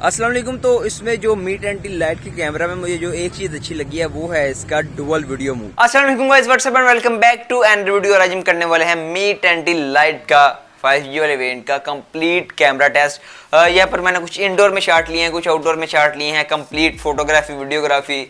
अस्सलाम वालेकुम। तो इसमें जो मीट एंटी लाइट की कैमरा में मुझे जो एक चीज अच्छी लगी है वो है इसका डुअल वीडियो मोड। अस्सलाम वालेकुम guys, what's up and welcome back to Android video. आज हम करने वाले हैं मीट एंटी लाइट का 5G वाले वेरिएंट का कंप्लीट कैमरा टेस्ट। यहाँ पर मैंने कुछ इंडोर में शॉट लिए हैं, कुछ आउटडोर में शॉट लिए हैं, कंप्लीट फोटोग्राफी वीडियोग्राफी।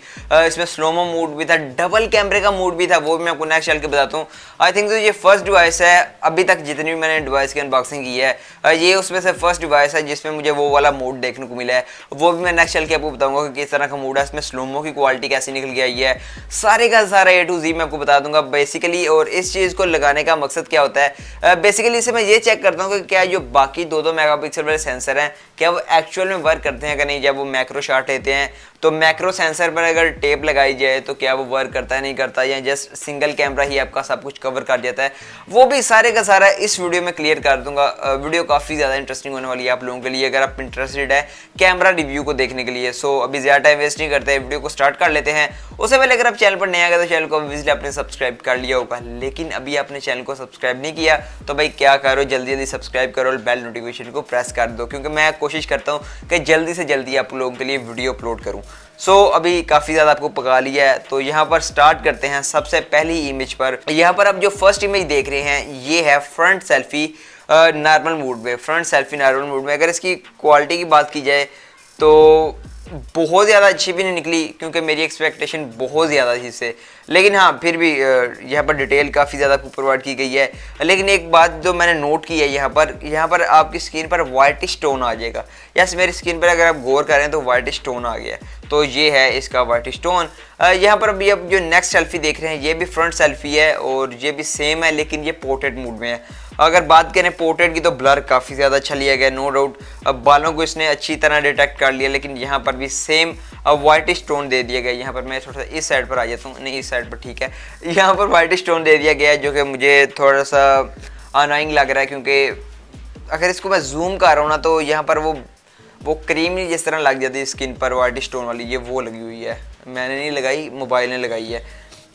इसमें स्लोमो मूड भी था, डबल कैमरे का मूड भी था, वो भी मैं आपको नेक्स्ट चल के बताता हूँ। आई थिंक तो ये फर्स्ट डिवाइस है अभी तक जितनी भी मैंने डिवाइस की अनबॉक्सिंग की है, ये उसमें से फर्स्ट डिवाइस है जिसमें मुझे वो वाला मूड देखने को मिला है। वो भी मैं नेक्स्ट चल के आपको बताऊंगा कि किस तरह का मूड है, इसमें स्लोमो की क्वालिटी कैसी निकल के आई है, सारे का सारा A to Z मैं आपको बता दूंगा बेसिकली। और इस चीज़ को लगाने का मकसद क्या होता है, बेसिकली इसे मैं ये चेक करता हूँ कि क्या जो बाकी 2-2 मेगापिक्सल वाले सेंसर हैं क्या वो एक्चुअल में वर्क करते हैं कि नहीं। जब वो मैक्रो शॉट लेते हैं तो मैक्रो सेंसर पर अगर टेप लगाई जाए तो क्या वो वर्क करता है नहीं करता, या जस्ट सिंगल कैमरा ही आपका सब कुछ कवर कर देता है, वो भी सारे का सारा इस वीडियो में क्लियर कर दूंगा। वीडियो काफ़ी ज़्यादा इंटरेस्टिंग होने वाली है आप लोगों के लिए अगर आप इंटरेस्टेड है कैमरा रिव्यू को देखने के लिए। सो अभी ज़्यादा टाइम वेस्ट नहीं करते, वीडियो को स्टार्ट कर लेते हैं। उससे पहले अगर आप चैनल पर नया गए तो चैनल को विजिट आपने सब्सक्राइब कर लिया होगा, लेकिन अभी आपने चैनल को सब्सक्राइब नहीं किया तो भाई क्या करो, जल्दी जल्दी सब्सक्राइब करो और बेल नोटिफिकेशन को प्रेस कर दो, क्योंकि मैं कोशिश करता हूँ कि जल्दी से जल्दी आप लोगों के लिए वीडियो अपलोड करूँ। सो अभी काफ़ी ज़्यादा आपको पका लिया है, तो यहाँ पर स्टार्ट करते हैं सबसे पहली इमेज पर। यहाँ पर आप जो फर्स्ट इमेज देख रहे हैं ये है फ्रंट सेल्फी नॉर्मल मूड में। फ्रंट सेल्फी नॉर्मल मूड में अगर इसकी क्वालिटी की बात की जाए तो बहुत ज़्यादा अच्छी भी नहीं निकली, क्योंकि मेरी एक्सपेक्टेशन बहुत ज़्यादा थी इससे। लेकिन हाँ फिर भी यहाँ पर डिटेल काफ़ी ज़्यादा प्रोवाइड की गई है। लेकिन एक बात जो मैंने नोट की है, यहाँ पर आपकी स्क्रीन पर वाइट स्टोन आ जाएगा। यस, मेरी स्क्रीन पर अगर आप गौर करें तो वाइट स्टोन आ गया है, तो ये है इसका वाइट स्टोन। यहाँ पर अभी अब जो नेक्स्ट सेल्फी देख रहे हैं ये भी फ्रंट सेल्फी है और ये भी सेम है, लेकिन ये पोर्ट्रेट मूड में है। अगर बात करें पोर्ट्रेट की तो ब्लर काफ़ी ज़्यादा अच्छा लिया गया, नो डाउट। अब बालों को इसने अच्छी तरह डिटेक्ट कर लिया, लेकिन यहाँ पर भी सेम वाइट स्टोन दे दिया गया। यहाँ पर मैं थोड़ा सा इस साइड पर आ जाता हूँ, नहीं इस साइड पर ठीक है, यहाँ पर वाइट स्टोन दे दिया गया है जो कि मुझे थोड़ा सा अनोइंग लग रहा है, क्योंकि अगर इसको मैं जूम कर रहा हूँ ना तो यहाँ पर वो क्रीम ही जिस तरह लग जाती है स्किन पर वाइट स्टोन वाली, ये वो लगी हुई है, मैंने नहीं लगाई, मोबाइल ने लगाई है।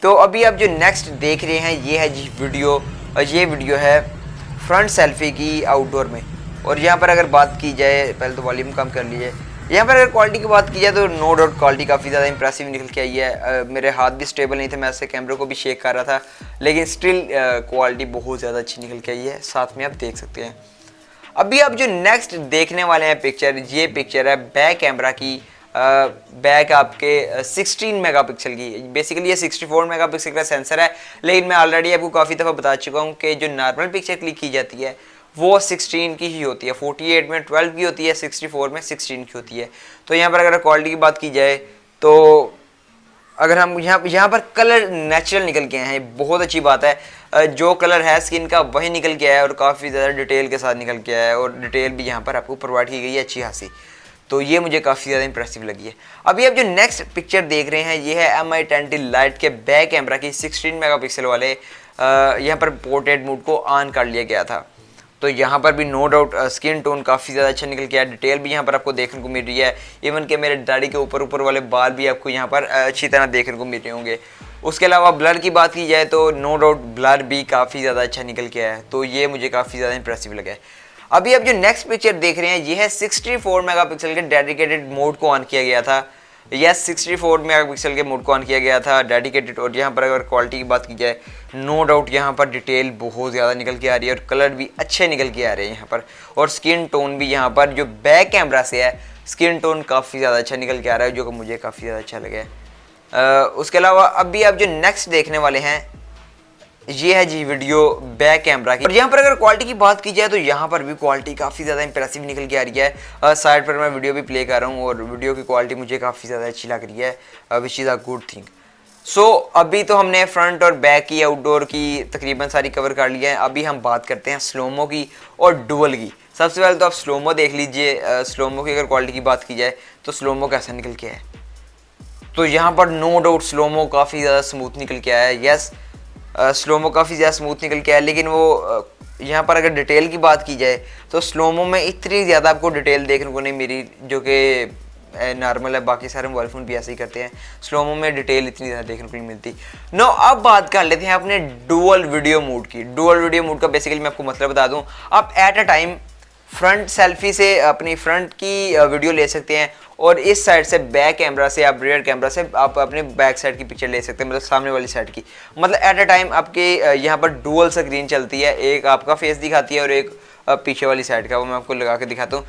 तो अभी आप जो नेक्स्ट देख रहे हैं ये है जी वीडियो, ये वीडियो है फ्रंट सेल्फी की आउटडोर में। और यहाँ पर अगर बात की जाए, पहले तो वॉल्यूम कम कर लीजिए। यहाँ पर अगर क्वालिटी की बात की जाए तो नो डाउट क्वालिटी काफ़ी ज़्यादा इंप्रेसिव निकल के आई है। मेरे हाथ भी स्टेबल नहीं थे, मैं ऐसे कैमरे को भी शेक कर रहा था, लेकिन स्टिल क्वालिटी बहुत ज़्यादा अच्छी निकल के आई है, साथ में आप देख सकते हैं। अभी आप जो नेक्स्ट देखने वाले हैं पिक्चर, ये पिक्चर है बैक कैमरा की, बैक आपके 16 मेगापिक्सल की। बेसिकली ये 64 मेगापिक्सल का सेंसर है, लेकिन मैं ऑलरेडी आपको काफ़ी दफ़ा बता चुका हूँ कि जो नॉर्मल पिक्चर क्लिक की जाती है वो 16 की ही होती है। 48 में 12 की होती है, 64 में 16 की होती है। तो यहाँ पर अगर क्वालिटी की बात की जाए तो अगर हम यहाँ पर कलर नेचुरल निकल के आए हैं, बहुत अच्छी बात है। जो कलर है स्किन का वही निकल के आया है और काफ़ी ज़्यादा डिटेल के साथ निकल के आया है, और डिटेल भी यहाँ पर आपको प्रोवाइड की गई है अच्छी खासी, तो ये मुझे काफ़ी ज़्यादा इंप्रेसिव लगी है। अभी आप जो नेक्स्ट पिक्चर देख रहे हैं ये है Mi10T लाइट के बैक कैमरा की 16 मेगापिक्सल वाले। यहाँ पर पोर्ट्रेट मोड को ऑन कर लिया गया था, तो यहाँ पर भी नो डाउट स्किन टोन काफ़ी ज़्यादा अच्छा निकल के आया, डिटेल भी यहाँ पर आपको देखने को मिल रही है। इवन के मेरे दाढ़ी के ऊपर वाले बाल भी आपको यहाँ पर अच्छी तरह देखने को मिल रहे होंगे। उसके अलावा ब्लर की बात की जाए तो नो डाउट ब्लर भी काफ़ी ज़्यादा अच्छा निकल के आया है, तो ये मुझे काफ़ी ज़्यादा इंप्रेसिव लगा है। अभी आप जो नेक्स्ट पिक्चर देख रहे हैं ये है 64 मेगापिक्सल के डेडिकेटेड मोड को ऑन किया गया था। यस, 64 मेगापिक्सल के मोड को ऑन किया गया था डेडिकेटेड। और यहाँ पर अगर क्वालिटी की बात की जाए नो डाउट यहाँ पर डिटेल बहुत ज़्यादा निकल के आ रही है और कलर भी अच्छे निकल के आ रहे हैं यहाँ पर, और स्किन टोन भी यहाँ पर जो बैक कैमरा से है स्किन टोन काफ़ी ज़्यादा अच्छा निकल के आ रहा है, जो कि मुझे काफ़ी ज़्यादा अच्छा लगा है। उसके अलावा अभी आप जो नेक्स्ट देखने वाले हैं ये है जी वीडियो बैक कैमरा की। और यहाँ पर अगर क्वालिटी की बात की जाए तो यहाँ पर भी क्वालिटी काफ़ी ज़्यादा इंप्रेसिव निकल के आ रही है। साइड पर मैं वीडियो भी प्ले कर रहा हूँ और वीडियो की क्वालिटी मुझे काफ़ी ज़्यादा अच्छी लग रही है, which is a good thing. So अभी तो हमने फ्रंट और बैक की आउटडोर की तकरीबन सारी कवर कर लिया है। अभी हम बात करते हैं स्लोमो की और डुअल की। सबसे पहले तो आप स्लोमो देख लीजिए। स्लोमो की अगर क्वालिटी की बात की जाए तो स्लोमो कैसा निकल के है, तो यहाँ पर नो डाउट स्लोमो काफ़ी ज़्यादा स्मूथ निकल के आया है। यस, स्लोमो काफ़ी ज़्यादा स्मूथ निकल के आया, लेकिन वो यहाँ पर अगर डिटेल की बात की जाए तो स्लोमो में इतनी ज़्यादा आपको डिटेल देखने को नहीं मिली, जो कि नॉर्मल है। बाकी सारे मोबाइल फ़ोन भी ऐसे ही करते हैं, स्लोमो में डिटेल इतनी ज़्यादा देखने को नहीं मिलती। नो, अब बात कर लेते हैं अपने डुअल वीडियो मोड की। डुअल वीडियो मोड का बेसिकली मैं आपको मतलब बता दूँ, आप at a time front selfie से अपनी फ्रंट की वीडियो ले सकते हैं, और इस साइड से बैक कैमरा से आप रियर कैमरा से आप अपने बैक साइड की पिक्चर ले सकते हैं, मतलब सामने वाली साइड की। मतलब एट अ टाइम आपके यहाँ पर डुअल स्क्रीन चलती है, एक आपका फेस दिखाती है और एक पीछे वाली साइड का, वो मैं आपको लगा के दिखाता हूँ।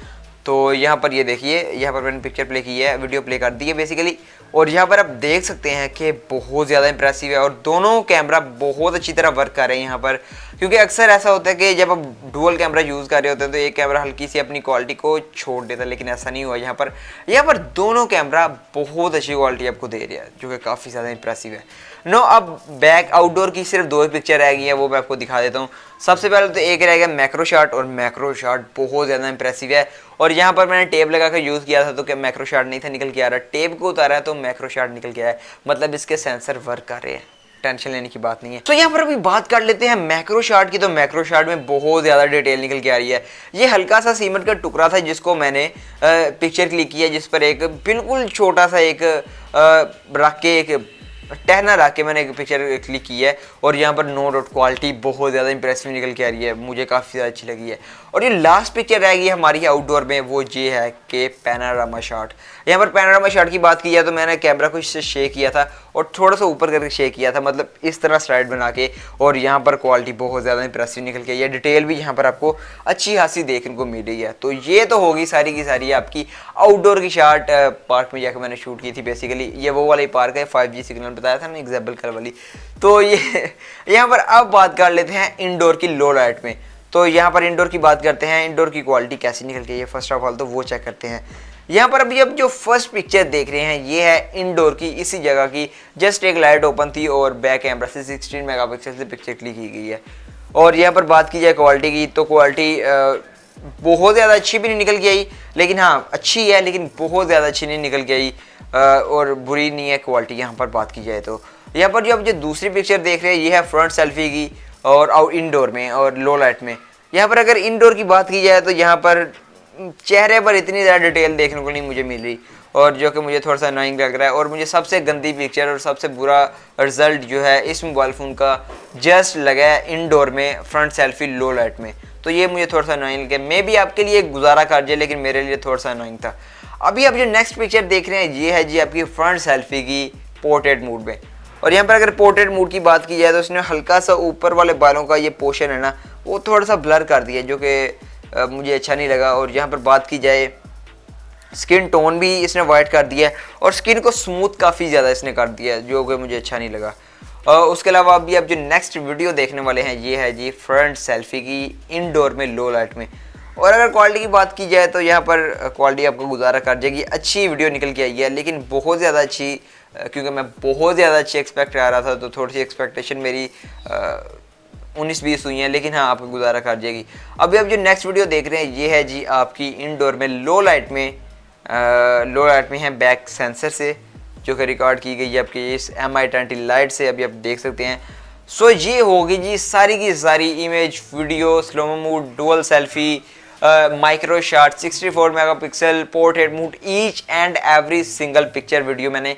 तो यहाँ पर ये देखिए, यहाँ पर मैंने पिक्चर प्ले की है, वीडियो प्ले कर दी है बेसिकली, और यहाँ पर आप देख सकते हैं कि बहुत ज़्यादा इंप्रेसिव है और दोनों कैमरा बहुत अच्छी तरह वर्क कर रहे हैं यहाँ पर। क्योंकि अक्सर ऐसा होता है कि जब आप डुअल कैमरा यूज़ कर रहे होते हैं तो एक कैमरा हल्की सी अपनी क्वालिटी को छोड़ देता है, लेकिन ऐसा नहीं हुआ यहाँ पर दोनों कैमरा बहुत अच्छी क्वालिटी आपको दे रहा है, जो कि काफ़ी ज़्यादा इंप्रेसिव है। नो, अब बैक आउटडोर की सिर्फ 2 पिक्चर रह गई है, वो मैं आपको दिखा देता हूँ। सबसे पहले तो एक रह गया मैक्रो शॉट, और मैक्रो शॉट बहुत ज़्यादा इंप्रेसिव है। और यहाँ पर मैंने टेप लगा कर यूज़ किया था तो क्या मैक्रो शॉट नहीं था निकल के आ रहा, टेप को उतारा है तो मैक्रो शॉट निकल के आया है, मतलब इसके सेंसर वर्क कर रहे हैं, टेंशन लेने की बात नहीं है। तो यहाँ पर अभी बात कर लेते हैं मैक्रो शॉट की। तो मैक्रो शॉट में बहुत ज़्यादा डिटेल निकल के आ रही है। ये हल्का सा सीमेंट का टुकड़ा था जिसको मैंने पिक्चर क्लिक किया, जिस पर एक बिल्कुल छोटा सा एक रख के, एक टहना रख के मैंने एक पिक्चर क्लिक की है, और यहाँ पर नो डाउट क्वालिटी बहुत ज़्यादा इंप्रेसिव निकल के आ रही है, मुझे काफ़ी ज़्यादा अच्छी लगी है। और ये लास्ट पिक्चर रह गई हमारी आउटडोर में, वो ये है कि पैनारामा शॉट। यहाँ पर पैनारामा शॉट की बात की जाए तो मैंने कैमरा को इससे शेक किया था और थोड़ा सा ऊपर करके शेक किया था, मतलब इस तरह स्लाइड बना के, और यहाँ पर क्वालिटी बहुत ज़्यादा इंप्रेसिव निकल के आई है, डिटेल भी यहाँ पर आपको अच्छी खासी देखने को मिल रही है। तो ये तो होगी सारी की सारी आपकी आउटडोर की शॉट, पार्क में जाकर मैंने शूट की थी बेसिकली। ये वो वाला पार्क है, 5G सिग्नल बताया था ना, एग्जाम्पल कल वाली। तो ये यहाँ पर अब बात कर लेते हैं इंडोर की लो लाइट में। तो यहाँ पर इंडोर की बात करते हैं, इंडोर की क्वालिटी कैसी निकल के है फर्स्ट ऑफ ऑल तो वो चेक करते हैं। यहाँ पर अभी अब जो फर्स्ट पिक्चर देख रहे हैं ये है इंडोर की, इसी जगह की, जस्ट एक लाइट ओपन थी और बैक कैमरा से 16 मेगापिक्सल से पिक्चर क्लिक की गई है। और यहाँ पर बात की जाए क्वालिटी की तो क्वालिटी बहुत ज़्यादा अच्छी भी नहीं निकल के आई, लेकिन हाँ अच्छी है, लेकिन बहुत ज़्यादा अच्छी नहीं निकल के आई, और बुरी नहीं है क्वालिटी यहाँ पर बात की जाए तो। यहाँ पर जो अब जो दूसरी पिक्चर देख रहे हैं ये है फ्रंट सेल्फी की, और इंडोर में और लो लाइट में। यहाँ पर अगर इंडोर की बात की जाए तो यहाँ पर चेहरे पर इतनी ज़्यादा डिटेल देखने को नहीं मुझे मिल रही, और जो कि मुझे थोड़ा सा अनोइंग लग रहा है। और मुझे सबसे गंदी पिक्चर और सबसे बुरा रिजल्ट जो है इस मोबाइल फ़ोन का जस्ट लगा है इंडोर में फ्रंट सेल्फी लो लाइट में। तो ये मुझे थोड़ा सा अनोइंग लगे, मे भी आपके लिए गुजारा कर जाए, लेकिन मेरे लिए थोड़ा सा अनोइंग था। अभी आप जो नेक्स्ट पिक्चर देख रहे हैं ये है जी आपकी फ्रंट सेल्फी की पोर्ट्रेट मोड में। और यहाँ पर अगर पोर्ट्रेट मोड की बात की जाए तो उसने हल्का सा ऊपर वाले बालों का ये पोर्शन है ना, वो थोड़ा सा ब्लर कर दिया, जो कि मुझे अच्छा नहीं लगा। और यहाँ पर बात की जाए स्किन टोन भी इसने वाइट कर दिया है, और स्किन को स्मूथ काफ़ी ज़्यादा इसने कर दिया है, जो कि मुझे अच्छा नहीं लगा। उसके अलावा अभी आप जो नेक्स्ट वीडियो देखने वाले हैं ये है जी फ्रंट सेल्फी की इंडोर में लो लाइट में। और अगर क्वालिटी की बात की जाए तो यहाँ पर क्वालिटी आपको गुजारा कर जाएगी, अच्छी वीडियो निकल के आई है, लेकिन बहुत ज़्यादा अच्छी, क्योंकि मैं बहुत ज़्यादा अच्छी एक्सपेक्ट कर रहा था, तो थोड़ी सी एक्सपेक्टेशन मेरी 19-20 हुई हैं, लेकिन हाँ आपको गुजारा कर जाएगी। अभी आप जो नेक्स्ट वीडियो देख रहे हैं ये है जी आपकी इंडोर में लो लाइट में है बैक सेंसर से, जो कि रिकॉर्ड की गई है आपकी इस MI20 लाइट से, अभी आप देख सकते हैं। सो ये होगी जी सारी की सारी image, video, slow mo mode, dual selfie, micro shot, 64 megapixel, portrait mode, each and every single picture video मैंने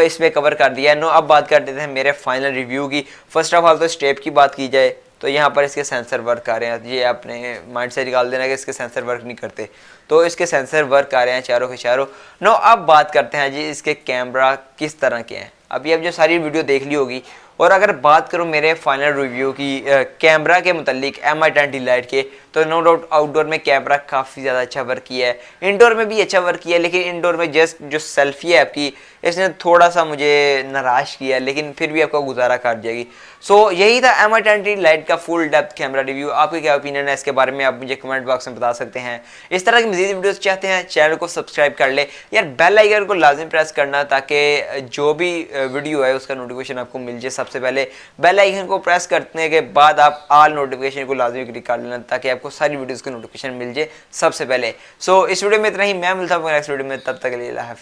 इसमें कवर कर दिया है। नो, अब बात कर देते हैं मेरे फाइनल रिव्यू की। फर्स्ट ऑफ ऑल तो स्टेप की बात की जाए तो यहाँ पर इसके सेंसर वर्क कर रहे हैं, ये अपने माइंड से निकाल देना कि इसके सेंसर वर्क नहीं करते, तो इसके सेंसर वर्क कर रहे हैं चारों के चारों। नो, अब बात करते हैं जी इसके कैमरा किस तरह के हैं। अभी अब जो सारी वीडियो देख ली होगी, और अगर बात करूं मेरे फाइनल रिव्यू की कैमरा के मुतालिक MI20 लाइट के, तो नो डाउट आउटडोर में कैमरा काफ़ी ज़्यादा अच्छा वर्क किया है, इंडोर में भी अच्छा वर्क किया है, लेकिन इंडोर में जस्ट जो सेल्फी है आपकी इसने थोड़ा सा मुझे निराश किया, लेकिन फिर भी आपको गुजारा कर जाएगी। सो यही था MI20 लाइट का फुल डेप्थ कैमरा रिव्यू। आपके क्या ओपिनियन है इसके बारे में आप मुझे कमेंट बॉक्स में बता सकते हैं। इस तरह की मज़ीद वीडियोस चाहते हैं चैनल को सब्सक्राइब कर ले यार, बेल आइकन को लाजिम प्रेस करना ताकि जो भी वीडियो है उसका नोटिफिकेशन आपको मिल जाए सबसे पहले। बेल आइकन को प्रेस करने के बाद आप ऑल नोटिफिकेशन को लाजिमी क्लिक कर लेना ताकि आपको सारी वीडियोस की नोटिफिकेशन मिल जाए सबसे पहले। सो इस वीडियो में इतना ही, मैं मिलता हूँ नेक्स्ट वीडियो में, तब तक के लिए अल्लाह हाफ़िज़।